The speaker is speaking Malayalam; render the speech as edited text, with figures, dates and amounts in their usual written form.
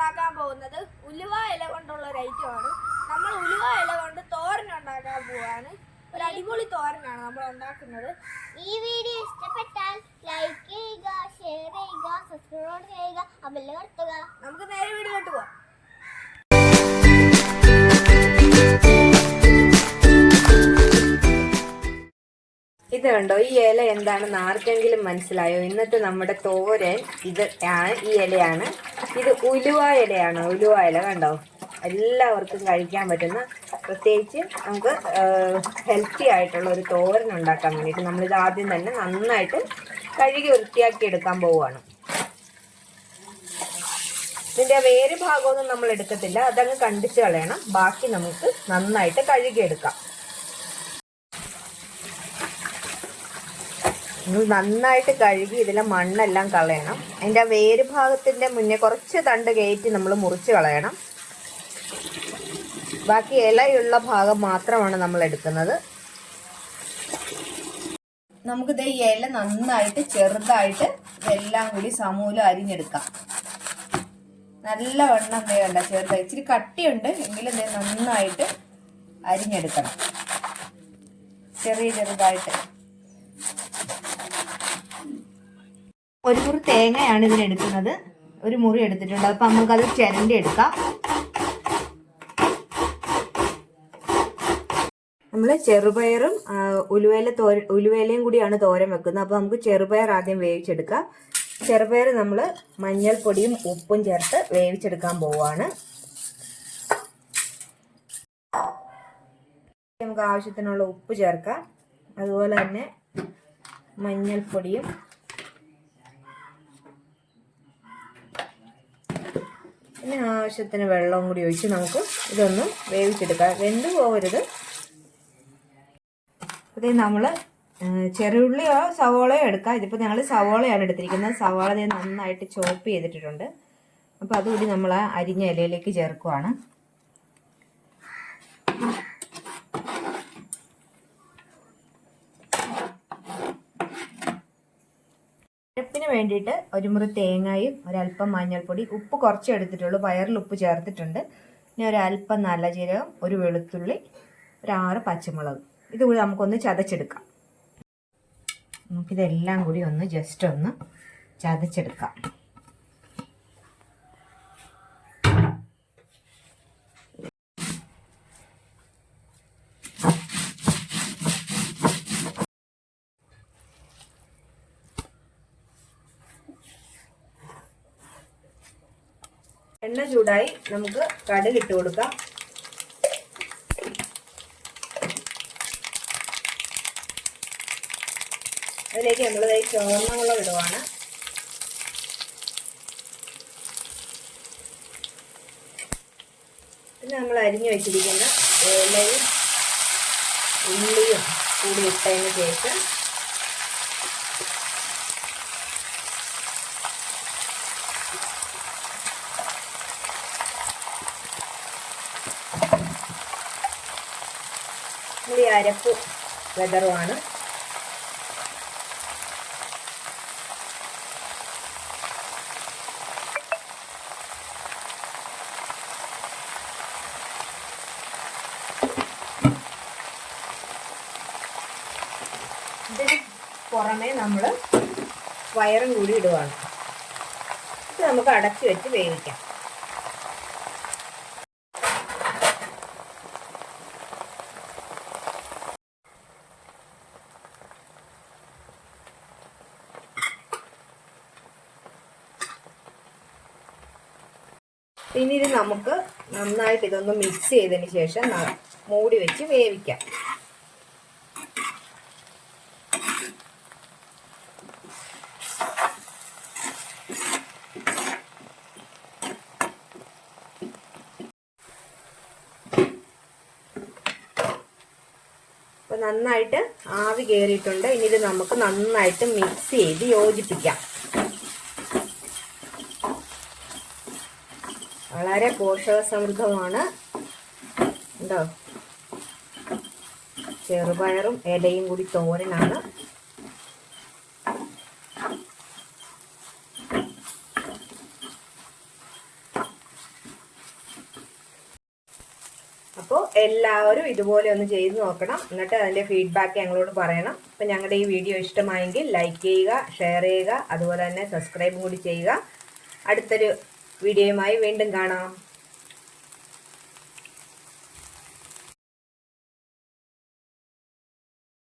ഉണ്ടാക്കാൻ പോകുന്നത് ഉലുവ ഇല കൊണ്ടുള്ള ഒരു ഐറ്റമാണ്. നമ്മൾ ഉലുവ ഇല കൊണ്ട് തോരൻ ഉണ്ടാക്കാൻ പോവാണ്. ഒരു അടിപൊളി തോരനാണ് നമ്മൾ ഉണ്ടാക്കുന്നത്. ഈ വീഡിയോ ഇഷ്ടപ്പെട്ടാൽ ലൈക്ക് ചെയ്യുക, ഷെയർ ചെയ്യുക, സബ്സ്ക്രൈബ് ചെയ്യുക, ബെല്ല് അമർത്തുക. നമുക്ക് നേരെ വീഡിയോയിലോട്ട് പോവാം. ഇത് കണ്ടോ, ഈ ഇല എന്താണെന്ന് ആർക്കെങ്കിലും മനസ്സിലായോ? ഇന്നത്തെ നമ്മുടെ തോരൻ ഇത് ആണ്. ഈ ഇലയാണ്. ഇത് ഉലുവ ഇലയാണ്. ഉലുവ ഇല കണ്ടോ, എല്ലാവർക്കും കഴിക്കാൻ പറ്റുന്ന, പ്രത്യേകിച്ച് നമുക്ക് ഹെൽത്തി ആയിട്ടുള്ള ഒരു തോരൻ ഉണ്ടാക്കാൻ വേണ്ടിയിട്ട് നമ്മളിത് ആദ്യം തന്നെ നന്നായിട്ട് കഴുകി വൃത്തിയാക്കി എടുക്കാൻ പോവുകയാണ്. ഇതിൻ്റെ വേര് ഭാഗമൊന്നും നമ്മൾ എടുക്കത്തില്ല, അതങ്ങ് കണ്ടിച്ച് കളയണം. ബാക്കി നമുക്ക് നന്നായിട്ട് കഴുകിയെടുക്കാം. നന്നായിട്ട് കഴുകി ഇതിലെ മണ്ണെല്ലാം കളയണം. അതിൻ്റെ വേര് ഭാഗത്തിൻ്റെ മുന്നേ കുറച്ച് തണ്ട് കയറ്റി നമ്മൾ മുറിച്ച് കളയണം. ബാക്കി ഇലയുള്ള ഭാഗം മാത്രമാണ് നമ്മൾ എടുക്കുന്നത്. നമുക്കിത് ഈ ഇല നന്നായിട്ട് ചെറുതായിട്ട് ഇതെല്ലാം കൂടി സമൂലം അരിഞ്ഞെടുക്കാം. നല്ല വണ്ണം വേണ്ട, ചെറുതായി ഇച്ചിരി കട്ടിയുണ്ട് എങ്കിലും നന്നായിട്ട് അരിഞ്ഞെടുക്കണം, ചെറുതായിട്ട്. ഒരു മുറി തേങ്ങയാണ് ഇതിനെടുക്കുന്നത്. ഒരു മുറി എടുത്തിട്ടുണ്ട്. അപ്പം നമുക്കത് ചിരണ്ടി എടുക്കാം. നമ്മൾ ചെറുപയറും ഉലുവയിലയും കൂടിയാണ് തോരൻ വെക്കുന്നത്. അപ്പോൾ നമുക്ക് ചെറുപയർ ആദ്യം വേവിച്ചെടുക്കാം. ചെറുപയർ നമ്മൾ മഞ്ഞൾപ്പൊടിയും ഉപ്പും ചേർത്ത് വേവിച്ചെടുക്കാൻ പോവുകയാണ്. നമുക്ക് ആവശ്യത്തിനുള്ള ഉപ്പ് ചേർക്കാം. അതുപോലെ തന്നെ മഞ്ഞൾപ്പൊടിയും പിന്നെ ആവശ്യത്തിന് വെള്ളവും കൂടി ഒഴിച്ച് നമുക്ക് ഇതൊന്ന് വേവിച്ചെടുക്കാം. വെന്ത് പോകരുത്. അതേ നമ്മൾ ചെറുള്ളിയോ സവോളയോ എടുക്കാം. ഇതിപ്പോൾ ഞങ്ങൾ സവോളയാണ് എടുത്തിരിക്കുന്നത്. സവോള നന്നായിട്ട് ചോപ്പ് ചെയ്തിട്ടുണ്ട്. അപ്പോൾ അതുകൂടി നമ്മൾ ആ അരിഞ്ഞ ഇലയിലേക്ക് ചേർക്കുവാണ്. അരപ്പിന് വേണ്ടിയിട്ട് ഒരു മുറി തേങ്ങയും ഒരല്പം മഞ്ഞൾപ്പൊടി, ഉപ്പ് കുറച്ച് എടുത്തിട്ടുള്ളൂ, പയറിൽ ഉപ്പ് ചേർത്തിട്ടുണ്ട്. പിന്നെ ഒരല്പം നല്ല ജീരകം, ഒരു വെളുത്തുള്ളി, ഒരു 6 പച്ചമുളക്. ഇതുകൂടി നമുക്കൊന്ന് ചതച്ചെടുക്കാം. നമുക്കിതെല്ലാം കൂടി ഒന്ന് ജസ്റ്റ് ഒന്ന് ചതച്ചെടുക്കാം. എണ്ണ ചൂടായി, നമുക്ക് കടുക് ഇട്ട് കൊടുക്കാം. അതിലേക്ക് നമ്മൾ ചുവന്ന മുളക് ഇടുവാണ്. പിന്നെ നമ്മൾ അരിഞ്ഞു വെച്ചിരിക്കുന്ന ഇലയും ഉള്ളിയും കൂടി ഇട്ടതിന് ശേഷം ഈ അരപ്പ് വെതറുവാണ്. ഇതിന് പുറമെ നമ്മൾ പയറും കൂടി ഇടുവാണ്. ഇത് നമുക്ക് അടച്ചു വെച്ച് വേവിക്കാം. ഇനി ഇത് നമുക്ക് നന്നായിട്ട് ഇതൊന്ന് മിക്സ് ചെയ്തതിന് ശേഷം മൂടി വെച്ച് വേവിക്കാം. അപ്പോൾ നന്നായിട്ട് ആവി കയറിയിട്ടുണ്ട്. ഇനി ഇത് നമുക്ക് നന്നായിട്ട് മിക്സ് ചെയ്ത് യോജിപ്പിക്കാം. വളരെ പോഷകസമൃദ്ധമാണ്. ഉണ്ടോ, ചെറുപയറും ഇലയും കൂടി തോരനാണ്. അപ്പോൾ എല്ലാവരും ഇതുപോലെ ഒന്ന് ചെയ്ത് നോക്കണം, എന്നിട്ട് അതിൻ്റെ ഫീഡ്ബാക്ക് ഞങ്ങളോട് പറയണം. അപ്പം ഞങ്ങളുടെ ഈ വീഡിയോ ഇഷ്ടമായെങ്കിൽ ലൈക്ക് ചെയ്യുക, ഷെയർ ചെയ്യുക, അതുപോലെ തന്നെ സബ്സ്ക്രൈബും കൂടി ചെയ്യുക. അടുത്തൊരു വീഡിയോയുമായി വീണ്ടും കാണാം.